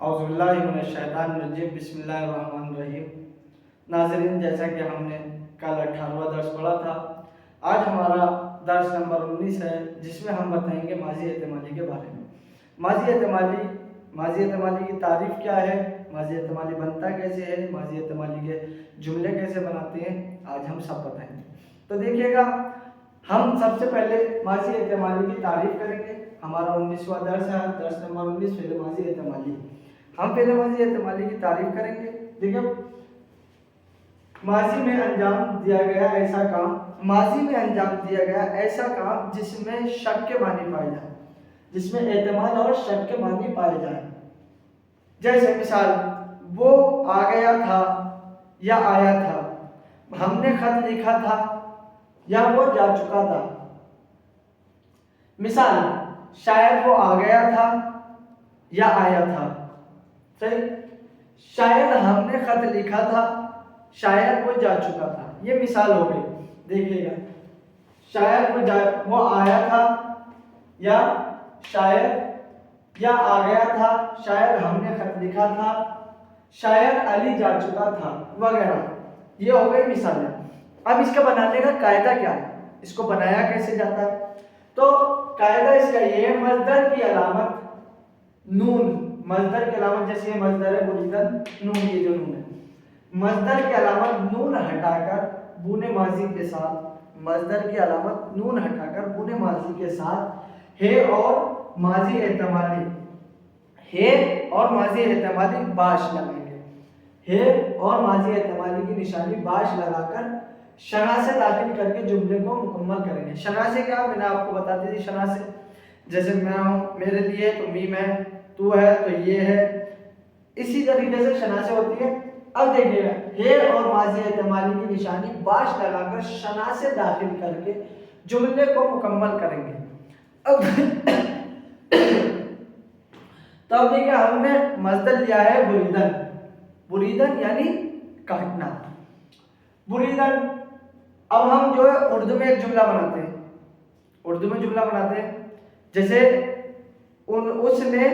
اعوذ باللہ من الشیطان الرجیم، بسم اللہ الرحمن الرحیم۔ ناظرین، جیسا کہ ہم نے کل 18واں درس پڑھا تھا، آج ہمارا درس نمبر 19 ہے، جس میں ہم بتائیں گے ماضی احتمالی کے بارے میں۔ ماضی احتمالی کی تعریف کیا ہے، ماضی احتمالی بنتا کیسے ہے، ماضی احتمالی کے جملے کیسے بناتے ہیں، آج ہم سب بتائیں گے۔ تو دیکھیے گا، ہم سب سے پہلے ماضی احتمالی کی تعریف کریں گے۔ ہمارا 19واں درس ہے، درس نمبر 19 پہلے ماضی احتمالی۔ ہم پہلے ماضی احتمالی کی تعریف کریں گے۔ دیکھیں، ماضی میں انجام دیا گیا ایسا کام، ماضی میں انجام دیا گیا ایسا کام جس میں شک کے معنی پائے جائیں، جس میں احتمال اور شک کے معنی پائے جائیں۔ جیسے مثال، وہ آ گیا تھا یا آیا تھا، ہم نے خط لکھا تھا یا وہ جا چکا تھا۔ مثال، شاید وہ آ گیا تھا یا آیا تھا۔ صحیح، شاید ہم نے خط لکھا تھا، شاید وہ جا چکا تھا۔ یہ مثال ہو گئی۔ دیکھیے گا، شاید وہ آیا تھا، یا شاید یا آ گیا تھا، شاید ہم نے خط لکھا تھا، شاید علی جا چکا تھا، وغیرہ۔ یہ ہو گئی مثالیں۔ اب اس کا بنانے کا قاعدہ کیا ہے، اس کو بنایا کیسے جاتا ہے؟ تو قاعدہ اس کا یہ ہے، مصدر کی علامت نون، مصدر کی علامت جیسے یہ مصدر ہے بریدن، نون، یہ جو نون ہے، مصدر کی علامت نون ہٹا کر بونے ماضی کے ساتھ، مصدر کی علامت نون ہٹا کر بونے ماضی کے ساتھ ہے اور ماضی احتمالی، ہے اور ماضی احتمالی باش لگائیں گے، ہے اور ماضی احتمالی کی نشانی باش لگا کر شناسے داخل کر کے جملے کو مکمل کریں گے۔ شناسے کیا، میں نے آپ کو بتا دی تھی شناسے، جیسے میں ہوں، میرے لیے تو میم ہے، تو ہے تو یہ ہے، اسی طریقے سے شناسے ہوتی ہے۔ اب دیکھیے گا، ہے اور ماضی احتمالی کی نشانی باش لگا کر شناسے داخل کر کے جملے کو مکمل کریں گے۔ اب تو اب دیکھیں، ہم نے مصدر لیا ہے بریدن، بریدن یعنی کاٹنا، بریدن۔ اب ہم جو ہے اردو میں ایک جملہ بناتے ہیں، اردو میں جملہ بناتے ہیں، جیسے اس نے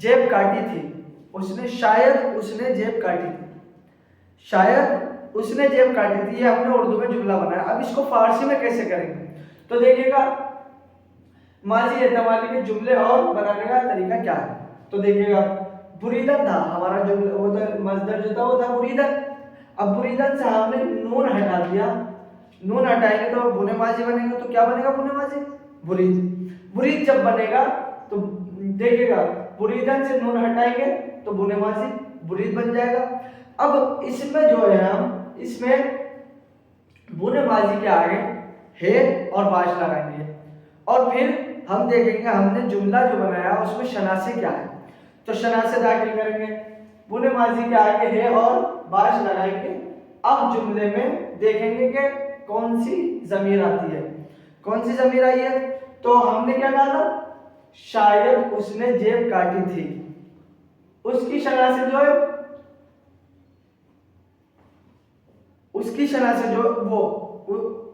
جیب کاٹی تھی، شاید اس نے جیب کاٹی تھی، شاید اس نے جیب کاٹی تھی، یہ ہم نے اردو میں جملہ بنایا۔ اب اس کو فارسی میں کیسے کریں گے؟ تو دیکھیے گا، ماضی احتمالی کے جملے اور بنانے کا طریقہ کیا ہے۔ تو دیکھیے گا، بریدن تھا ہمارا جملہ، وہ مصدر جو تھا وہ تھا بریدن۔ اب بریدن سے ہم نے نون ہٹا دیا، نون ہٹائیں گے تو بنے ماضی بنے گا، تو کیا بنے گا بنے ماضی؟ برید۔ برید جب بنے گا تو دیکھیے گا، بریدن سے نون ہٹائیں گے تو بنے ماضی برید بن جائے گا۔ اب اس میں جو ہے، ہم اس میں بنے ماضی کے آگے ہے اور باش لگائیں گے، اور پھر ہم دیکھیں گے ہم نے جملہ جو بنایا اس میں شناسے کیا ہے، تو شناسے داخل کریں گے، بنے ماضی کے آگے ہے اور باش لگائیں گے۔ اب جملے میں دیکھیں گے کہ کون سی ضمیر آتی ہے، کون سی ضمیر آئی ہے۔ تو ہم نے کیا کہا تھا، شاید اس نے جیب کاٹی تھی، اس کی شناسے جو ہے، اس کی شناسے جو وہ،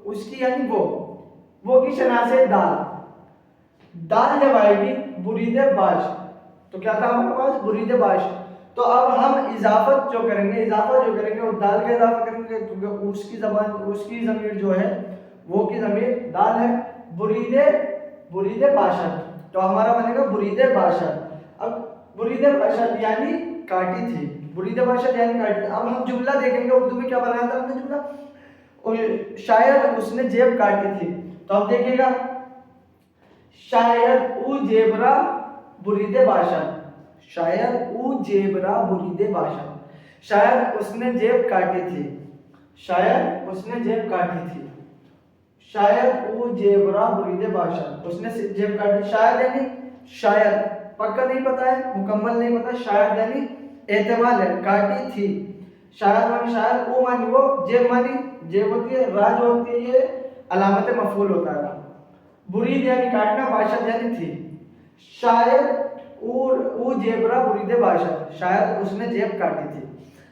اس کی یعنی وہ کی شناسے دال، دال جب آئے گی برید باش، تو کیا تھا ہمارے پاس برید باش۔ تو اب ہم اضافت جو کریں گے، وہ دال کا اضافہ کریں گے، کیونکہ اس کی ضمیر جو ہے، وہ کی ضمیر دال ہے، برید باشد، تو ہمارا بنے گا برید باشد۔ اب برید باشد یعنی کاٹی تھی، برید باشد یعنی کاٹی تھی۔ اب ہم جملہ دیکھیں گے، اردو میں کیا بنایا تھا ہم نے جملہ، شاید اس نے جیب کاٹی تھی، تو اب دیکھیے گا، شاید او جیبرا برید باشد، شاید او جیبرا برید باشد، شاید اس نے جیب کاٹی تھی، شاید اس نے جیب کاٹی تھی، شاید او جیبرا برید باشد، اس نے جیب کاٹی۔ شاید یعنی شاید، پکا نہیں پتا ہے، مکمل نہیں پتا، شاید یعنی احتمال ہے، کاٹی تھی، شاید مانی شاید، او مانی وہ، جیب مانی جیب ہوتی ہے، را جو ہوتی ہے یہ علامت مفعول ہوتا ہے۔ برید یعنی کاٹنا، باشد یعنی تھی، شاید او جیبرا برید باشد، شاید اس نے جیب کاٹی تھی۔